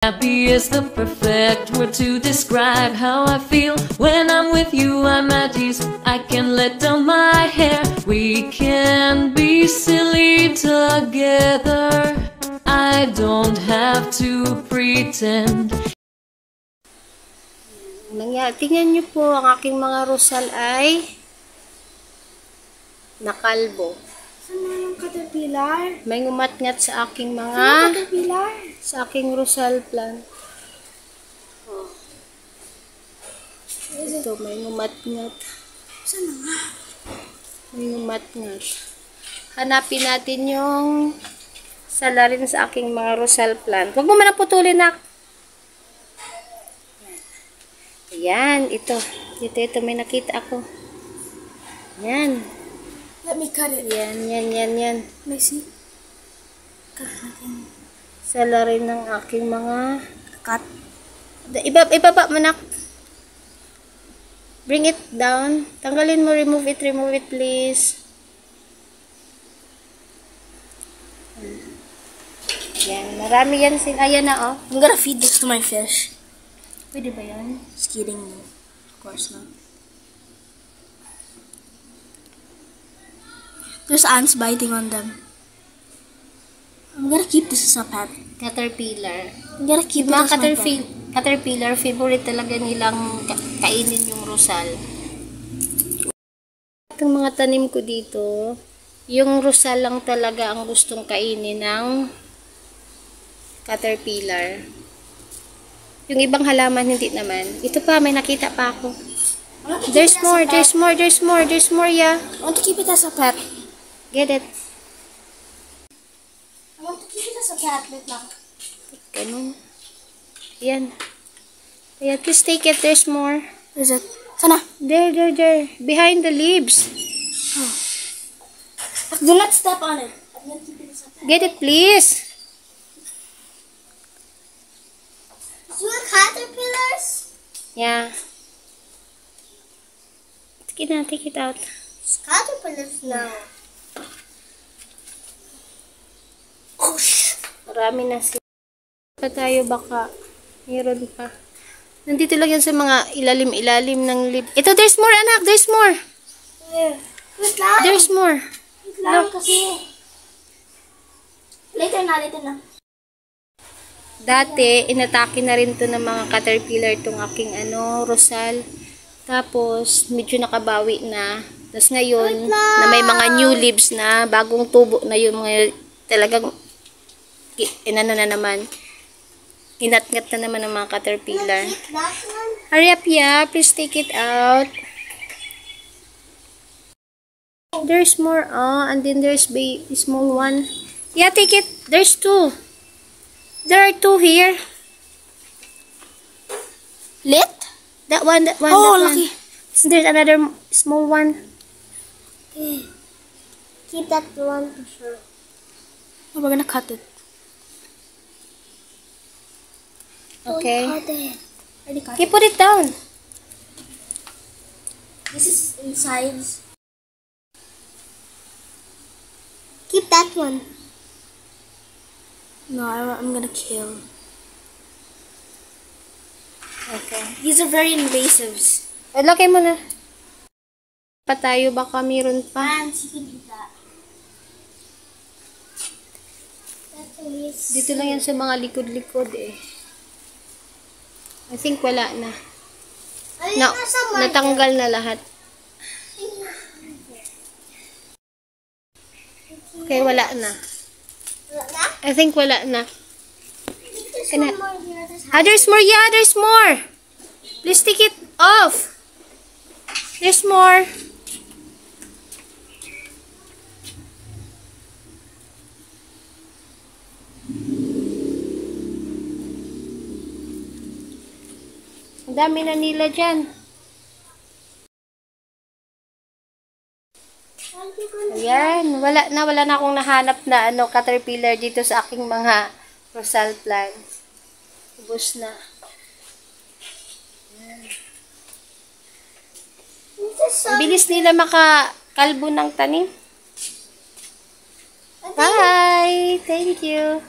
Happy is the perfect word to describe how I feel when I'm with you. I'm at ease. I can let down my hair. We can be silly together. I don't have to pretend. Tingnan niyo po, ang aking mga rosal ay nakalbo. Saan na yung caterpillar? May ngumatngat sa aking mga Caterpillar? sa aking rosal plant. Oh. Ito, may ngumatngat. Saan na nga? May ngumatngat. Hanapin natin yung salarin sa aking mga rosal plant. Huwag mo man putulin, nak. Ayan, ito. Ito, may nakita ako. Yan. Let me cut it. Yan. May see? Cut natin. Salarin ng aking mga Cut. ibaba mo, nak. Bring it down. Tanggalin mo, remove it please. Yan, marami yan ayan na, oh. I'm gonna feed this to my fish. Pwede ba yan? Just kidding. Of course not. There's ants biting on them. I'm gonna keep this as a pet. Caterpillar. I'm gonna keep it Mga as my pet. caterpillar, favorite talaga nilang kainin yung rosal. Itong mga tanim ko dito, yung rosal lang talaga ang gustong kainin ng caterpillar. Yung ibang halaman, hindi naman. Ito pa, may nakita pa ako. There's more, yeah. I want to keep it as a pet. Get it? I want to keep it as a pet. Wait lang. Ganun. Ayan. Ayan, please take it. There's more. Is it? Sana? There. Behind the leaves. Do not step on it. I'm gonna keep it as a pet. Get it, please. Your caterpillars? Yeah. Take it out. It's caterpillars now. Oh, shit. Marami na sila. Pa tayo baka mayroon pa. Nandito lang yan sa mga ilalim-ilalim ng leaf. Ito, there's more, anak. There's more. Yeah. Wait lang. There's more. Wait lang kasi. Later na. Dati, inatake na rin to ng mga caterpillar itong aking rosal. Tapos, medyo nakabawi na. Tapos ngayon, na may mga new leaves na, bagong tubo na yung mga talagang na naman. Inatngat na naman ng mga caterpillar. Hurry up, yeah. Please take it out. There's more. Oh, and then there's a small one. Yeah, take it. There's two. There are two here. Lit? That one. Oh, that lucky. one. So there's another small one. Okay. Keep that one for sure. Oh, we're gonna cut it. Okay. Don't cut it. Already cut Okay, it. put it down. This is inside. Keep that one. No, I'm gonna kill. Okay. These are very invasives. Lagay mo na. Pa tayo, baka meron pa. Ants, you can eat that. Dito lang yan sa mga likod-likod eh. I think wala na. Natanggal na lahat. Okay, wala na. I think wala na. There's more. Yeah, there's more. Please take it off. There's more. Ang dami na nila dyan. Ayan, wala na akong nahanap na caterpillar dito sa aking mga rosal plants. Ubus na. Ang bilis nila makakalbo ng tanim. Bye! Thank you.